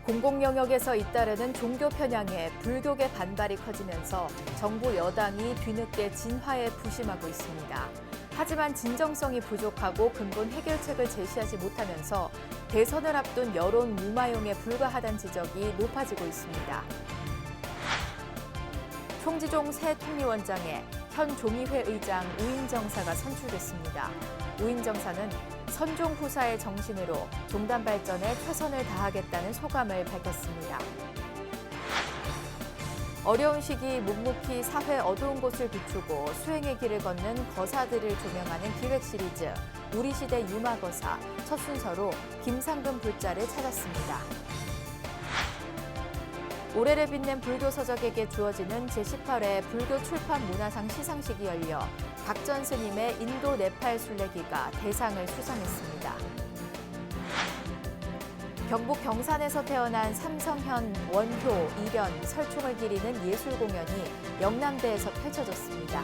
공공영역에서 잇따르는 종교 편향에 불교계 반발이 커지면서 정부 여당이 뒤늦게 진화에 부심하고 있습니다. 하지만 진정성이 부족하고 근본 해결책을 제시하지 못하면서 대선을 앞둔 여론 무마용에 불과하다는 지적이 높아지고 있습니다. 총지종 새 통리원장에 현 종의회 의장 우인정사가 선출됐습니다. 우인정사는 선종 후사의 정신으로 종단 발전에 최선을 다하겠다는 소감을 밝혔습니다. 어려운 시기 묵묵히 사회 어두운 곳을 비추고 수행의 길을 걷는 거사들을 조명하는 기획 시리즈 우리 시대 유마거사 첫 순서로 김상금 불자를 찾았습니다. 올해를 빛낸 불교 서적에게 주어지는 제18회 불교 출판 문화상 시상식이 열려 박전 스님의 인도 네팔 순례기가 대상을 수상했습니다. 경북 경산에서 태어난 삼성현, 원효, 이련, 설총을 기리는 예술 공연이 영남대에서 펼쳐졌습니다.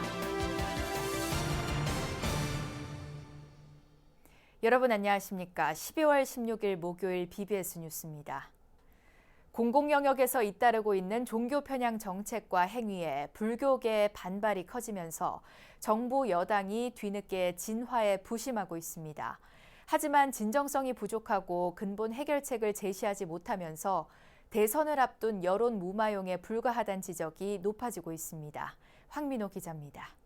여러분 안녕하십니까? 12월 16일 목요일 BBS 뉴스입니다. 공공영역에서 잇따르고 있는 종교 편향 정책과 행위에 불교계의 반발이 커지면서 정부 여당이 뒤늦게 진화에 부심하고 있습니다. 하지만 진정성이 부족하고 근본 해결책을 제시하지 못하면서 대선을 앞둔 여론 무마용에 불과하다는 지적이 높아지고 있습니다. 황민호 기자입니다.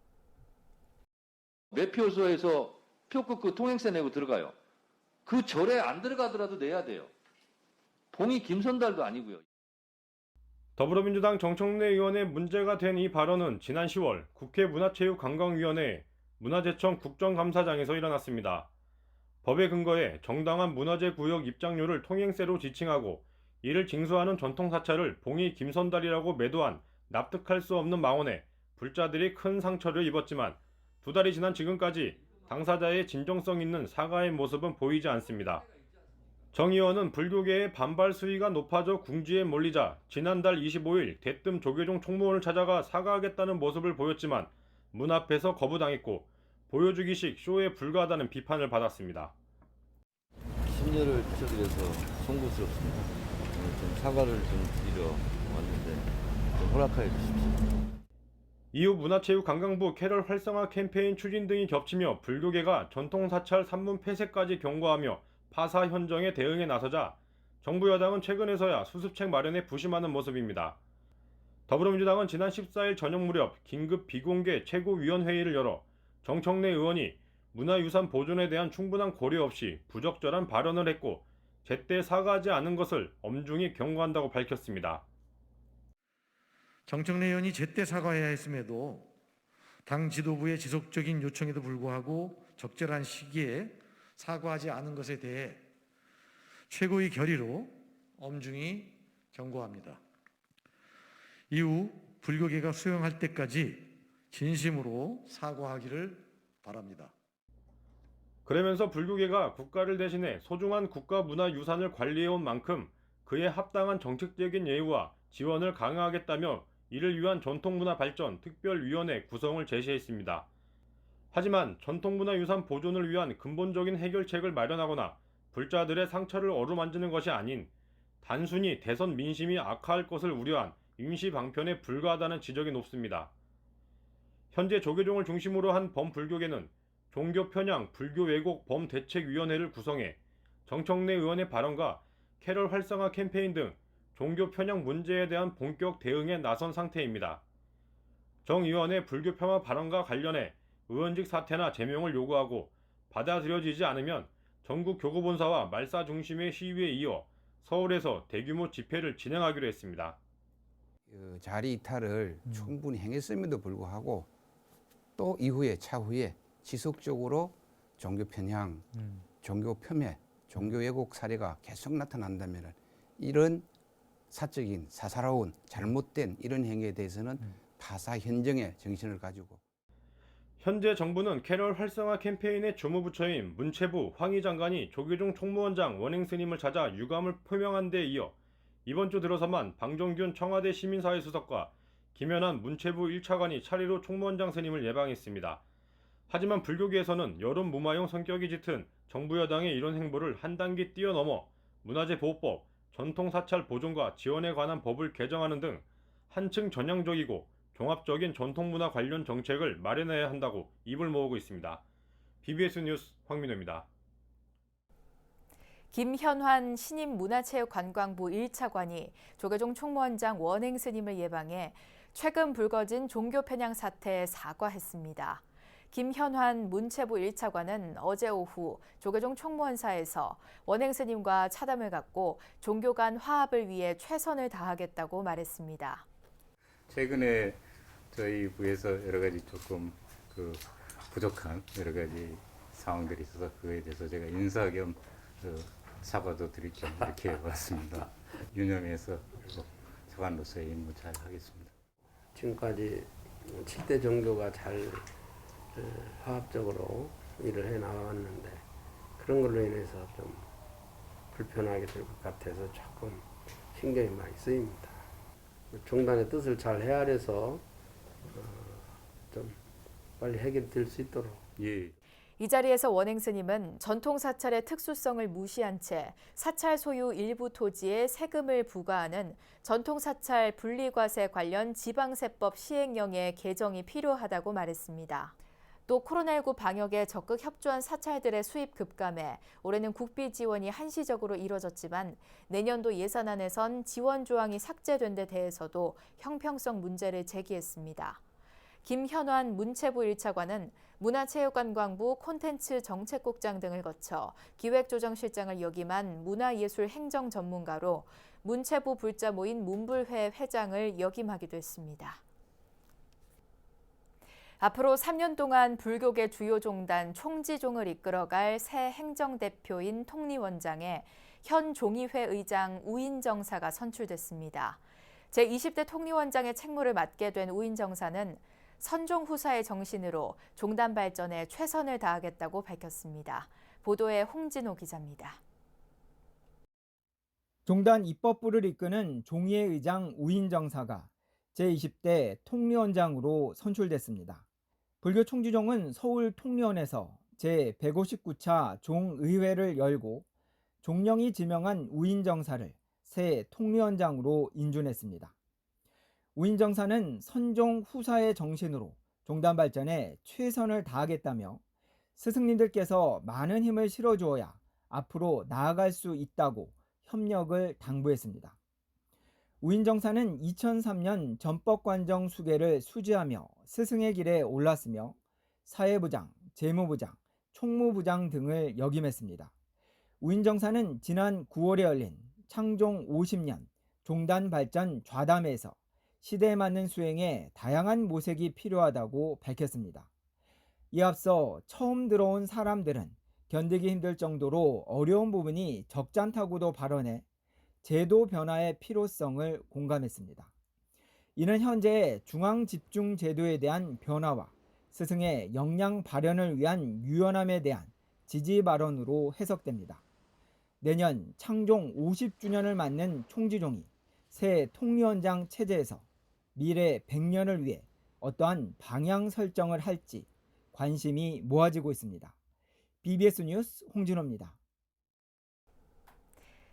매표소에서 표 끊고 통행세 내고 들어가요. 그 절에 안 들어가더라도 내야 돼요. 봉이 김선달도 아니고요. 더불어민주당 정청래 의원의 문제가 된 이 발언은 지난 10월 국회 문화체육관광위원회 문화재청 국정감사장에서 일어났습니다. 법에 근거해 정당한 문화재 구역 입장료를 통행세로 지칭하고 이를 징수하는 전통사찰을 봉이 김선달이라고 매도한 납득할 수 없는 망언에 불자들이 큰 상처를 입었지만 2달이 지난 지금까지 당사자의 진정성 있는 사과의 모습은 보이지 않습니다. 정 의원은 불교계의 반발 수위가 높아져 궁지에 몰리자 지난달 25일 대뜸 조계종 총무원을 찾아가 사과하겠다는 모습을 보였지만 문 앞에서 거부당했고 보여주기식 쇼에 불과하다는 비판을 받았습니다. 심려를 끼쳐드려서 송구스럽습니다. 좀 사과를 좀 드리러 왔는데 좀 허락하여 주십시오. 이후 문화체육관광부 캐럴 활성화 캠페인 추진 등이 겹치며 불교계가 전통사찰 산문 폐쇄까지 경고하며 파사 현정에 대응에 나서자 정부 여당은 최근에서야 수습책 마련에 부심하는 모습입니다. 더불어민주당은 지난 14일 저녁 무렵 긴급 비공개 최고위원회의를 열어 정청래 의원이 문화유산 보존에 대한 충분한 고려 없이 부적절한 발언을 했고 제때 사과하지 않은 것을 엄중히 경고한다고 밝혔습니다. 정청래 의원이 제때 사과해야 했음에도 당 지도부의 지속적인 요청에도 불구하고 적절한 시기에 사과하지 않은 것에 대해 최고의 결의로 엄중히 경고합니다. 이후 불교계가 수용할 때까지 진심으로 사과하기를 바랍니다. 그러면서 불교계가 국가를 대신해 소중한 국가문화유산을 관리해온 만큼 그에 합당한 정책적인 예우와 지원을 강화하겠다며 이를 위한 전통문화발전 특별위원회 구성을 제시했습니다. 하지만 전통문화유산 보존을 위한 근본적인 해결책을 마련하거나 불자들의 상처를 어루만지는 것이 아닌 단순히 대선 민심이 악화할 것을 우려한 임시방편에 불과하다는 지적이 높습니다. 현재 조계종을 중심으로 한 범불교계는 종교편향 불교왜곡 범대책위원회를 구성해 정청래 의원의 발언과 캐럴 활성화 캠페인 등 종교편향 문제에 대한 본격 대응에 나선 상태입니다. 정 의원의 불교폄하 발언과 관련해 의원직 사퇴나 제명을 요구하고 받아들여지지 않으면 전국 교구본사와 말사 중심의 시위에 이어 서울에서 대규모 집회를 진행하기로 했습니다. 자리 이탈을 충분히 행했음에도 불구하고 또 이후에 차후에 지속적으로 종교 편향, 종교 폄훼, 종교 왜곡 사례가 계속 나타난다면 이런 사적인 사사로운 잘못된 이런 행위에 대해서는 파사 현정의 정신을 가지고 현재 정부는 캐럴 활성화 캠페인의 주무부처인 문체부 황희 장관이 조계종 총무원장 원행 스님을 찾아 유감을 표명한 데 이어 이번 주 들어서만 방종균 청와대 시민사회수석과 김연한 문체부 1차관이 차례로 총무원장 스님을 예방했습니다. 하지만 불교계에서는 여론 무마용 성격이 짙은 정부 여당의 이런 행보를 한 단계 뛰어넘어 문화재보호법, 전통 사찰 보존과 지원에 관한 법을 개정하는 등 한층 전향적이고 종합적인 전통문화 관련 정책을 마련해야 한다고 입을 모으고 있습니다. BBS 뉴스 황민호입니다. 김현환 신임문화체육관광부 1차관이 조계종 총무원장 원행 스님을 예방해 최근 불거진 종교 편향 사태에 사과했습니다. 김현환 문체부 1차관은 어제 오후 조계종 총무원사에서 원행 스님과 차담을 갖고 종교 간 화합을 위해 최선을 다하겠다고 말했습니다. 최근에 저희 부에서 여러 가지 조금 부족한 여러 가지 상황들이 있어서 그에 대해서 제가 인사 겸 사과도 드릴 겸 이렇게 왔습니다. 유념해서 차관로서의 임무 잘 하겠습니다. 지금까지 7대 종교가 잘 화합적으로 일을 해 나왔는데 그런 걸로 인해서 좀 불편하게 될 것 같아서 조금 신경이 많이 쓰입니다. 종단의 뜻을 잘 헤아려서 좀 빨리 해결될 수 있도록. 예. 이 자리에서 원행 스님은 전통 사찰의 특수성을 무시한 채 사찰 소유 일부 토지에 세금을 부과하는 전통 사찰 분리과세 관련 지방세법 시행령의 개정이 필요하다고 말했습니다. 또 코로나19 방역에 적극 협조한 사찰들의 수입 급감에 올해는 국비 지원이 한시적으로 이뤄졌지만 내년도 예산안에선 지원 조항이 삭제된 데 대해서도 형평성 문제를 제기했습니다. 김현환 문체부 1차관은 문화체육관광부 콘텐츠 정책국장 등을 거쳐 기획조정실장을 역임한 문화예술 행정 전문가로 문체부 불자 모인 문불회 회장을 역임하기도 했습니다. 앞으로 3년 동안 불교계 주요 종단 총지종을 이끌어갈 새 행정대표인 통리원장에 현 종의회 의장 우인정사가 선출됐습니다. 제20대 통리원장의 책무를 맡게 된 우인정사는 선종 후사의 정신으로 종단 발전에 최선을 다하겠다고 밝혔습니다. 보도에 홍진호 기자입니다. 종단 입법부를 이끄는 종의회 의장 우인정사가 제20대 통리원장으로 선출됐습니다. 불교 총지종은 서울 통리원에서 제159차 종의회를 열고 종령이 지명한 우인정사를 새 통리원장으로 인준했습니다. 우인정사는 선종 후사의 정신으로 종단 발전에 최선을 다하겠다며 스승님들께서 많은 힘을 실어주어야 앞으로 나아갈 수 있다고 협력을 당부했습니다. 우인정사는 2003년 전법관정 수계를 수지하며 스승의 길에 올랐으며 사회부장, 재무부장, 총무부장 등을 역임했습니다. 우인정사는 지난 9월에 열린 창종 50년 종단 발전 좌담회에서 시대에 맞는 수행에 다양한 모색이 필요하다고 밝혔습니다. 이에 앞서 처음 들어온 사람들은 견디기 힘들 정도로 어려운 부분이 적잖다고도 발언해 제도 변화의 필요성을 공감했습니다. 이는 현재의 중앙집중제도에 대한 변화와 스승의 역량 발현을 위한 유연함에 대한 지지 발언으로 해석됩니다. 내년 창종 50주년을 맞는 총지종이 새 통리원장 체제에서 미래 100년을 위해 어떠한 방향 설정을 할지 관심이 모아지고 있습니다. BBS 뉴스 홍진호입니다.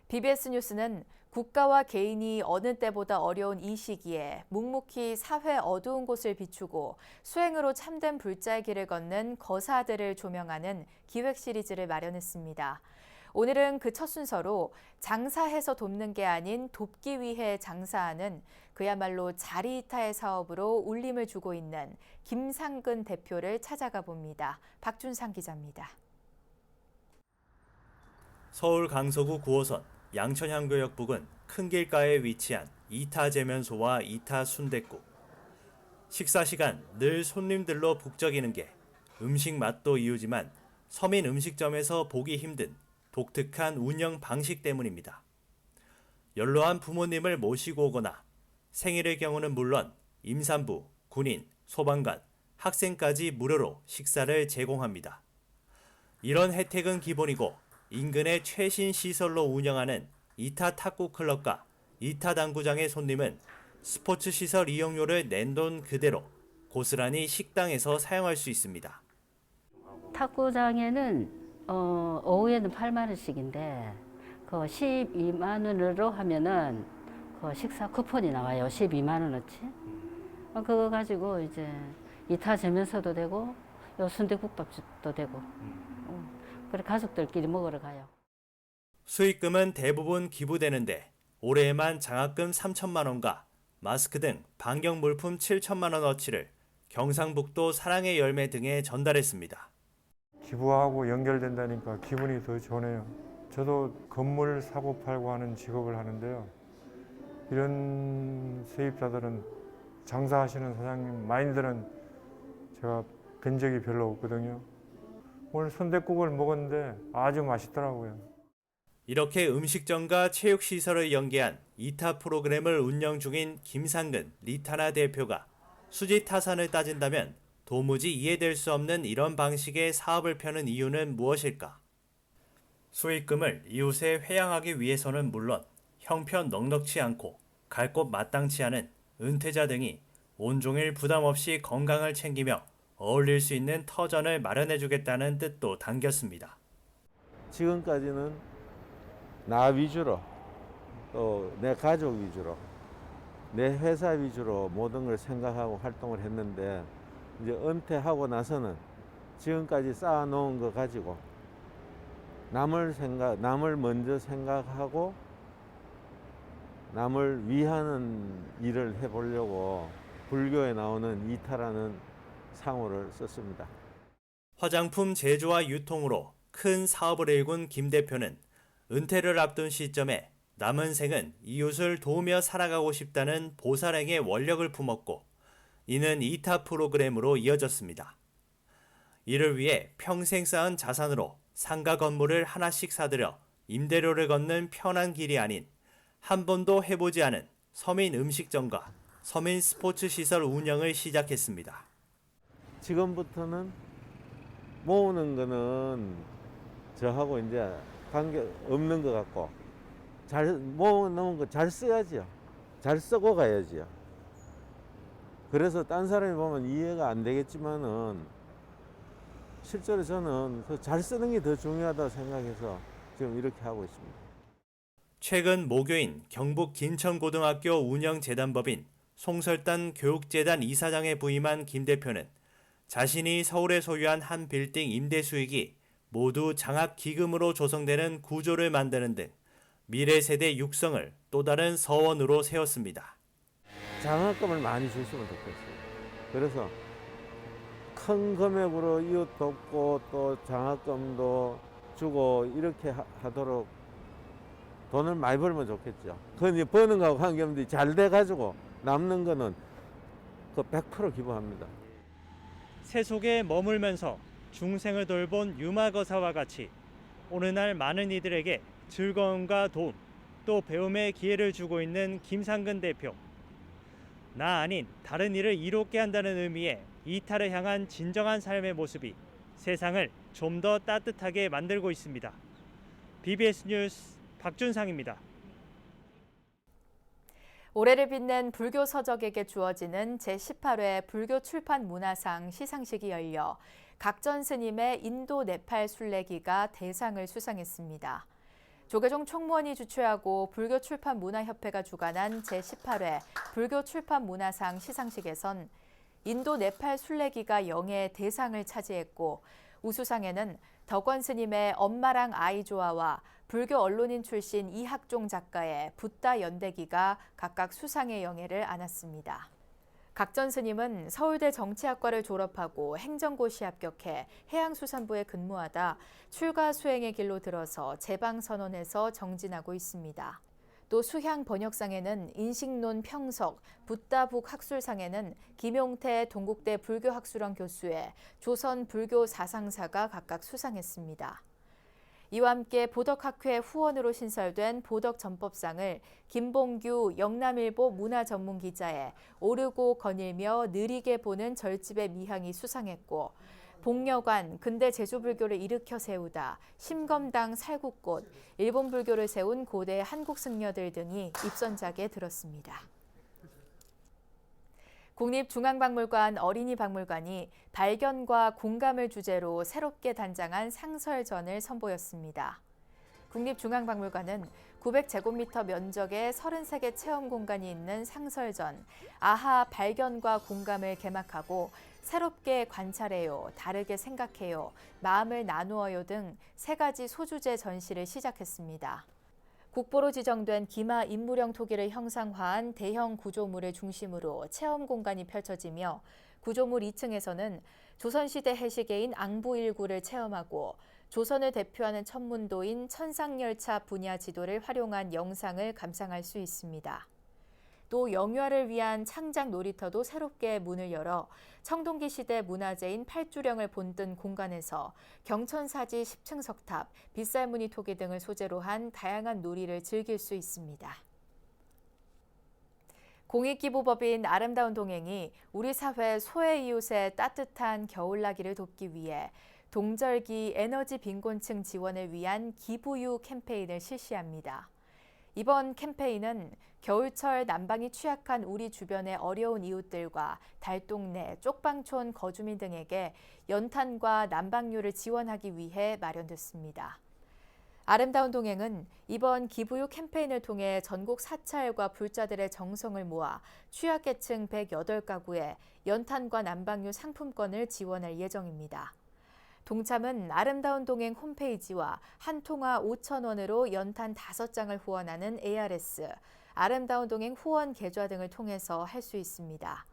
BBS 뉴스는 국가와 개인이 어느 때보다 어려운 이 시기에 묵묵히 사회 어두운 곳을 비추고 수행으로 참된 불자의 길을 걷는 거사들을 조명하는 기획 시리즈를 마련했습니다. 오늘은 그 첫 순서로 장사해서 돕는 게 아닌 돕기 위해 장사하는 그야말로 자리이타의 사업으로 울림을 주고 있는 김상근 대표를 찾아가 봅니다. 박준상 기자입니다. 서울 강서구 9호선 양천향교역 부근 큰 길가에 위치한 이타제면소와 이타순댓국. 식사 시간 늘 손님들로 북적이는 게 음식 맛도 이유지만 서민 음식점에서 보기 힘든 독특한 운영 방식 때문입니다. 연로한 부모님을 모시고 오거나 생일의 경우는 물론 임산부, 군인, 소방관, 학생까지 무료로 식사를 제공합니다. 이런 혜택은 기본이고 인근의 최신 시설로 운영하는 이타 탁구 클럽과 이타 당구장의 손님은 스포츠 시설 이용료를 낸 돈 그대로 고스란히 식당에서 사용할 수 있습니다. 탁구장에는 오후에는 8만 원씩인데 그 12만 원으로 하면은 그 식사 쿠폰이 나와요. 12만 원어치. 그거 가지고 이제 이타 재면서도 되고 요 순대국밥도 되고. 그래 가족들끼리 먹으러 가요. 수익금은 대부분 기부되는데 올해에만 장학금 3천만 원과 마스크 등 방역 물품 7천만 원어치를 경상북도 사랑의 열매 등에 전달했습니다. 기부하고 연결된다니까 기분이 더 좋네요. 저도 건물 사고 팔고 하는 직업을 하는데요. 이런 세입자들은 장사하시는 사장님 마인드는 제가 뵌 적이 별로 없거든요. 오늘 순댓국을 먹었는데 아주 맛있더라고요. 이렇게 음식점과 체육시설을 연계한 이타 프로그램을 운영 중인 김상근 리타나 대표가 수지 타산을 따진다면 도무지 이해될 수 없는 이런 방식의 사업을 펴는 이유는 무엇일까? 수익금을 이웃에 회양하기 위해서는 물론 형편 넉넉치 않고 갈 곳 마땅치 않은 은퇴자 등이 온종일 부담 없이 건강을 챙기며 어울릴 수 있는 터전을 마련해주겠다는 뜻도 담겼습니다. 지금까지는 나 위주로 또 내 가족 위주로 내 회사 위주로 모든 걸 생각하고 활동을 했는데 이제 은퇴하고 나서는 지금까지 쌓아놓은 거 가지고 남을 먼저 생각하고 남을 위하는 일을 해보려고 불교에 나오는 이타라는 상호를 썼습니다. 화장품 제조와 유통으로 큰 사업을 일군 김 대표는 은퇴를 앞둔 시점에 남은 생은 이웃을 도우며 살아가고 싶다는 보살행의 원력을 품었고 이는 이타 프로그램으로 이어졌습니다. 이를 위해 평생 쌓은 자산으로 상가 건물을 하나씩 사들여 임대료를 걷는 편한 길이 아닌 한 번도 해보지 않은 서민 음식점과 서민 스포츠 시설 운영을 시작했습니다. 지금부터는 모으는 거는 저하고 이제 관계 없는 것 같고 잘 모아놓은 거 잘 써야지요. 잘 쓰고 가야지요. 그래서 딴 사람이 보면 이해가 안 되겠지만은 실제로 저는 그 잘 쓰는 게 더 중요하다고 생각해서 지금 이렇게 하고 있습니다. 최근 모교인 경북 김천고등학교 운영재단법인 송설단 교육재단 이사장에 부임한 김 대표는 자신이 서울에 소유한 한 빌딩 임대 수익이 모두 장학기금으로 조성되는 구조를 만드는 등 미래 세대 육성을 또 다른 서원으로 세웠습니다. 장학금을 많이 줬으면 좋겠어요. 그래서 큰 금액으로 이웃 돕고 또 장학금도 주고 이렇게 하도록 돈을 많이 벌면 좋겠죠. 그건 이제 버는 거하고 관계없는데 잘 돼가지고 남는 거는 그 100% 기부합니다. 세속에 머물면서 중생을 돌본 유마거사와 같이 오늘날 많은 이들에게 즐거움과 도움, 또 배움의 기회를 주고 있는 김상근 대표. 나 아닌 다른 이를 이롭게 한다는 의미의 이타를 향한 진정한 삶의 모습이 세상을 좀 더 따뜻하게 만들고 있습니다. BBS 뉴스 박준상입니다. 올해를 빛낸 불교 서적에게 주어지는 제18회 불교 출판 문화상 시상식이 열려 각전 스님의 인도 네팔 순례기가 대상을 수상했습니다. 조계종 총무원이 주최하고 불교 출판 문화협회가 주관한 제18회 불교 출판 문화상 시상식에선 인도 네팔 순례기가 영예 대상을 차지했고 우수상에는 덕원 스님의 엄마랑 아이 조화와 불교 언론인 출신 이학종 작가의 붓다 연대기가 각각 수상의 영예를 안았습니다. 각전 스님은 서울대 정치학과를 졸업하고 행정고시 합격해 해양수산부에 근무하다 출가 수행의 길로 들어서 제방선언에서 정진하고 있습니다. 또 수향 번역상에는 인식론 평석, 붓다북 학술상에는 김용태 동국대 불교학술원 교수의 조선 불교 사상사가 각각 수상했습니다. 이와 함께 보덕학회 후원으로 신설된 보덕전법상을 김봉규 영남일보 문화전문기자의 오르고 거닐며 느리게 보는 절집의 미향이 수상했고 복려관 근대 제주불교를 일으켜 세우다 심검당 살구꽃 일본 불교를 세운 고대 한국 승려들 등이 입선작에 들었습니다. 국립중앙박물관 어린이박물관이 발견과 공감을 주제로 새롭게 단장한 상설전을 선보였습니다. 국립중앙박물관은 900제곱미터 면적의 33개 체험 공간이 있는 상설전 아하 발견과 공감을 개막하고 새롭게 관찰해요, 다르게 생각해요, 마음을 나누어요 등 3가지 소주제 전시를 시작했습니다. 국보로 지정된 기마 인물형 토기를 형상화한 대형 구조물을 중심으로 체험 공간이 펼쳐지며 구조물 2층에서는 조선시대 해시계인 앙부일구를 체험하고 조선을 대표하는 천문도인 천상열차 분야 지도를 활용한 영상을 감상할 수 있습니다. 또 영유아를 위한 창작 놀이터도 새롭게 문을 열어 청동기 시대 문화재인 팔주령을 본뜬 공간에서 경천사지 10층 석탑, 빗살무늬 토기 등을 소재로 한 다양한 놀이를 즐길 수 있습니다. 공익기부법인 아름다운 동행이 우리 사회 소외 이웃의 따뜻한 겨울나기를 돕기 위해 동절기 에너지 빈곤층 지원을 위한 기부유 캠페인을 실시합니다. 이번 캠페인은 겨울철 난방이 취약한 우리 주변의 어려운 이웃들과 달동네, 쪽방촌 거주민 등에게 연탄과 난방유를 지원하기 위해 마련됐습니다. 아름다운 동행은 이번 기부유 캠페인을 통해 전국 사찰과 불자들의 정성을 모아 취약계층 108가구에 연탄과 난방유 상품권을 지원할 예정입니다. 동참은 아름다운 동행 홈페이지와 한 통화 5,000원으로 연탄 5장을 후원하는 ARS, 아름다운 동행 후원 계좌 등을 통해서 할 수 있습니다.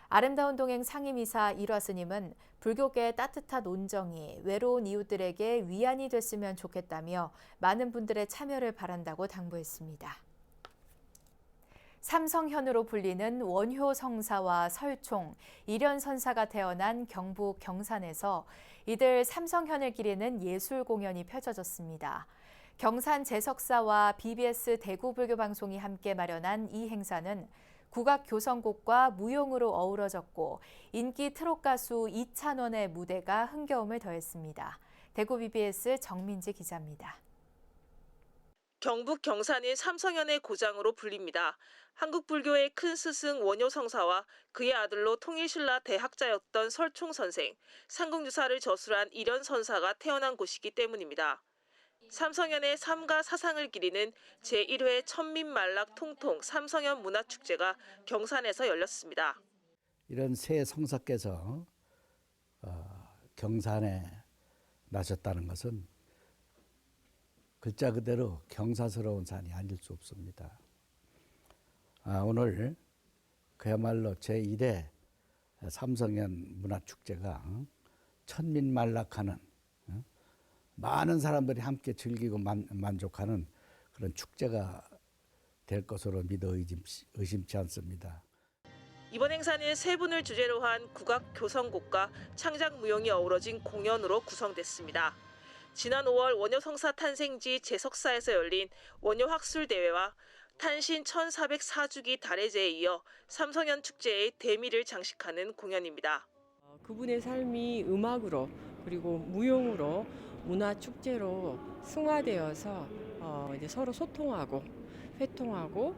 아름다운 동행 상임이사 일화스님은 불교계의 따뜻한 온정이 외로운 이웃들에게 위안이 됐으면 좋겠다며 많은 분들의 참여를 바란다고 당부했습니다. 삼성현으로 불리는 원효 성사와 설총, 일연선사가 태어난 경북 경산에서 이들 삼성현을 기리는 예술 공연이 펼쳐졌습니다. 경산 제석사와 BBS 대구불교방송이 함께 마련한 이 행사는 국악 교성곡과 무용으로 어우러졌고 인기 트롯 가수 이찬원의 무대가 흥겨움을 더했습니다. 대구 BBS 정민지 기자입니다. 경북 경산인 삼성현의 고장으로 불립니다. 한국 불교의 큰 스승 원효 성사와 그의 아들로 통일신라 대학자였던 설총 선생, 삼국유사를 저술한 일연 선사가 태어난 곳이기 때문입니다. 삼성현의 삶과 사상을 기리는 제1회 천민만락 통통 삼성현 문화축제가 경산에서 열렸습니다. 이런 새 성사께서 경산에 나셨다는 것은 글자 그대로 경사스러운 산이 아닐 수 없습니다. 오늘 그야말로 제1회 삼성현 문화축제가 천민만락하는 많은 사람들이 함께 즐기고 만족하는 그런 축제가 될 것으로 믿어 의심치 않습니다. 이번 행사는 세 분을 주제로 한 국악 교성곡과 창작 무용이 어우러진 공연으로 구성됐습니다. 지난 5월 원효 성사 탄생지 제석사에서 열린 원효 학술대회와 탄신 1404주기 달해제에 이어 삼성현 축제의 대미를 장식하는 공연입니다. 그분의 삶이 음악으로 그리고 무용으로 문화축제로 승화되어서 이제 서로 소통하고 회통하고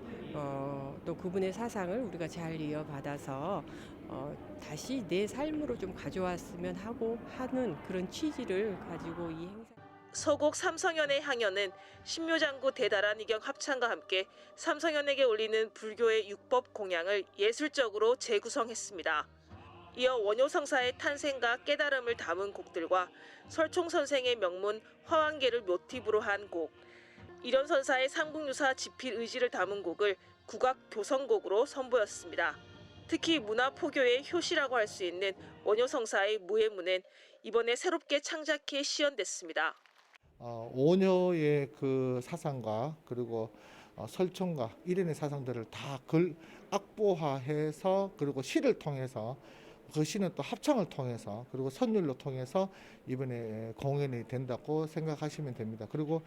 또 그분의 사상을 우리가 잘 이어받아서 다시 내 삶으로 좀 가져왔으면 하고 하는 그런 취지를 가지고 이 행사. 서곡 삼성현의 향연은 신묘장구 대다란이경 합창과 함께 삼성현에게 올리는 불교의 육법 공양을 예술적으로 재구성했습니다. 이어 원효 성사의 탄생과 깨달음을 담은 곡들과 설총 선생의 명문 화왕계를 모티브로 한 곡, 일연 선사의 삼국유사 지필 의지를 담은 곡을 국악 교성곡으로 선보였습니다. 특히 문화 포교의 효시라고 할 수 있는 원효 성사의 무예문은 이번에 새롭게 창작해 시연됐습니다. 원효의 그 사상과 그리고 설총과 일연의 사상들을 다 악보화해서 그리고 시를 통해서 그 시는 또 합창을 통해서 그리고 선율로 통해서 이번에 공연이 된다고 생각하시면 됩니다. 그리고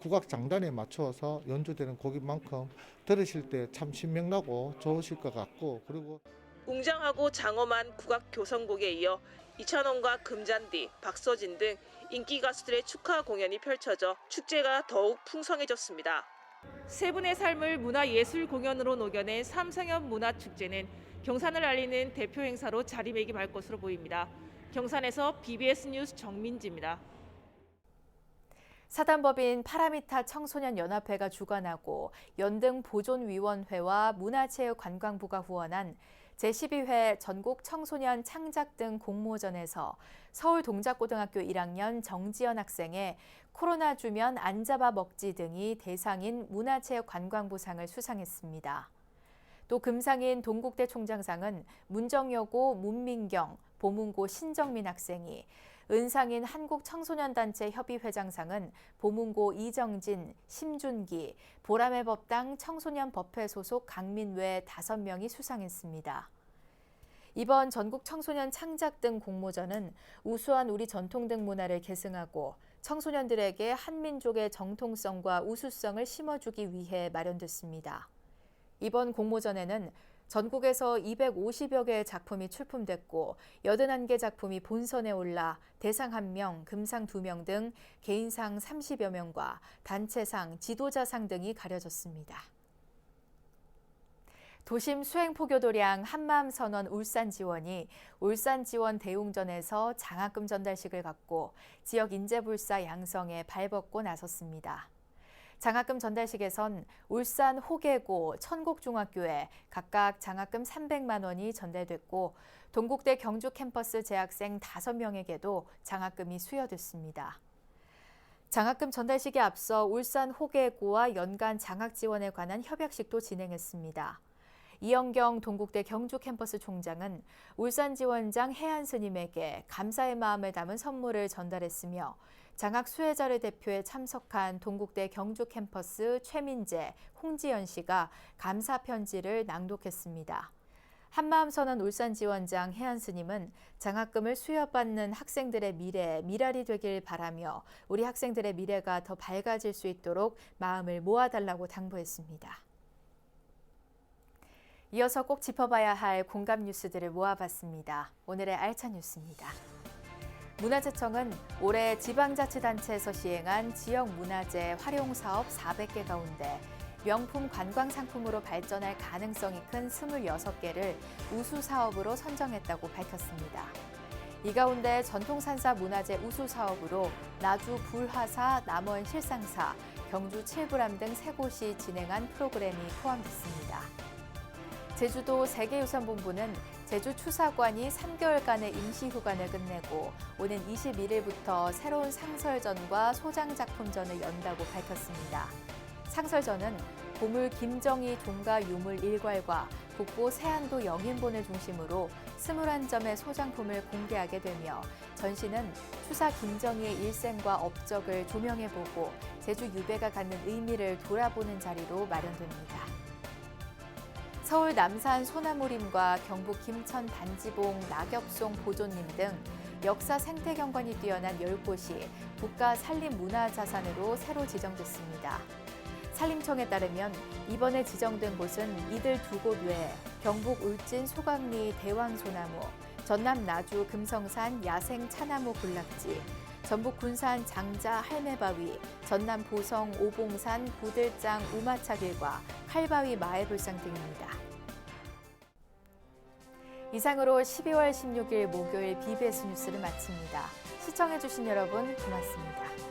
국악 장단에 맞추어서 연주되는 곡인 만큼 들으실 때 참 신명나고 좋으실 것 같고 그리고 웅장하고 장엄한 국악 교성곡에 이어 이찬원과 금잔디, 박서진 등 인기 가수들의 축하 공연이 펼쳐져 축제가 더욱 풍성해졌습니다. 세 분의 삶을 문화예술 공연으로 녹여낸 삼성현 문화축제는 경산을 알리는 대표 행사로 자리매김할 것으로 보입니다. 경산에서 BBS 뉴스 정민지입니다. 사단법인 파라미타 청소년연합회가 주관하고 연등보존위원회와 문화체육관광부가 후원한 제12회 전국 청소년 창작 등 공모전에서 서울 동작고등학교 1학년 정지연 학생의 코로나 주면 안 잡아 먹지 등이 대상인 문화체육관광부상을 수상했습니다. 또 금상인 동국대 총장상은 문정여고 문민경, 보문고 신정민 학생이, 은상인 한국청소년단체 협의회장상은 보문고 이정진, 심준기, 보람의 법당 청소년법회 소속 강민외 5명이 수상했습니다. 이번 전국 청소년 창작 등 공모전은 우수한 우리 전통 등 문화를 계승하고 청소년들에게 한민족의 정통성과 우수성을 심어주기 위해 마련됐습니다. 이번 공모전에는 전국에서 250여 개의 작품이 출품됐고 81개 작품이 본선에 올라 대상 1명, 금상 2명 등 개인상 30여 명과 단체상, 지도자상 등이 가려졌습니다. 도심 수행포교도량 한마음선언 울산지원이 울산지원 대웅전에서 장학금 전달식을 갖고 지역 인재불사 양성에 발벗고 나섰습니다. 장학금 전달식에선 울산 호계고, 천곡중학교에 각각 장학금 300만 원이 전달됐고 동국대 경주 캠퍼스 재학생 5명에게도 장학금이 수여됐습니다. 장학금 전달식에 앞서 울산 호계고와 연간 장학 지원에 관한 협약식도 진행했습니다. 이영경 동국대 경주 캠퍼스 총장은 울산 지원장 해안 스님에게 감사의 마음을 담은 선물을 전달했으며 장학 수혜자를 대표해 참석한 동국대 경주 캠퍼스 최민재, 홍지연 씨가 감사 편지를 낭독했습니다. 한마음선언 울산지원장 해안 스님은 장학금을 수여받는 학생들의 미랄이 되길 바라며 우리 학생들의 미래가 더 밝아질 수 있도록 마음을 모아달라고 당부했습니다. 이어서 꼭 짚어봐야 할 공감 뉴스들을 모아봤습니다. 오늘의 알찬 뉴스입니다. 문화재청은 올해 지방자치단체에서 시행한 지역문화재 활용사업 400개 가운데 명품 관광상품으로 발전할 가능성이 큰 26개를 우수사업으로 선정했다고 밝혔습니다. 이 가운데 전통산사 문화재 우수사업으로 나주 불화사, 남원 실상사, 경주 칠부람 등 3곳이 진행한 프로그램이 포함됐습니다. 제주도 세계유산본부는 제주 추사관이 3개월간의 임시휴관을 끝내고 오는 21일부터 새로운 상설전과 소장작품전을 연다고 밝혔습니다. 상설전은 보물 김정희 종가 유물 일괄과 국보 세안도 영인본을 중심으로 21점의 소장품을 공개하게 되며 전시는 추사 김정희의 일생과 업적을 조명해보고 제주 유배가 갖는 의미를 돌아보는 자리로 마련됩니다. 서울 남산 소나무림과 경북 김천 단지봉 낙엽송 보존림 등 역사 생태 경관이 뛰어난 10곳이 국가 산림문화자산으로 새로 지정됐습니다. 산림청에 따르면 이번에 지정된 곳은 이들 2곳 외에 경북 울진 소강리 대왕소나무, 전남 나주 금성산 야생 차나무 군락지, 전북 군산 장자 할매바위, 전남 보성 오봉산 구들장 우마차길과 칼바위 마을불상 등입니다. 이상으로 12월 16일 목요일 BBS 뉴스를 마칩니다. 시청해주신 여러분 고맙습니다.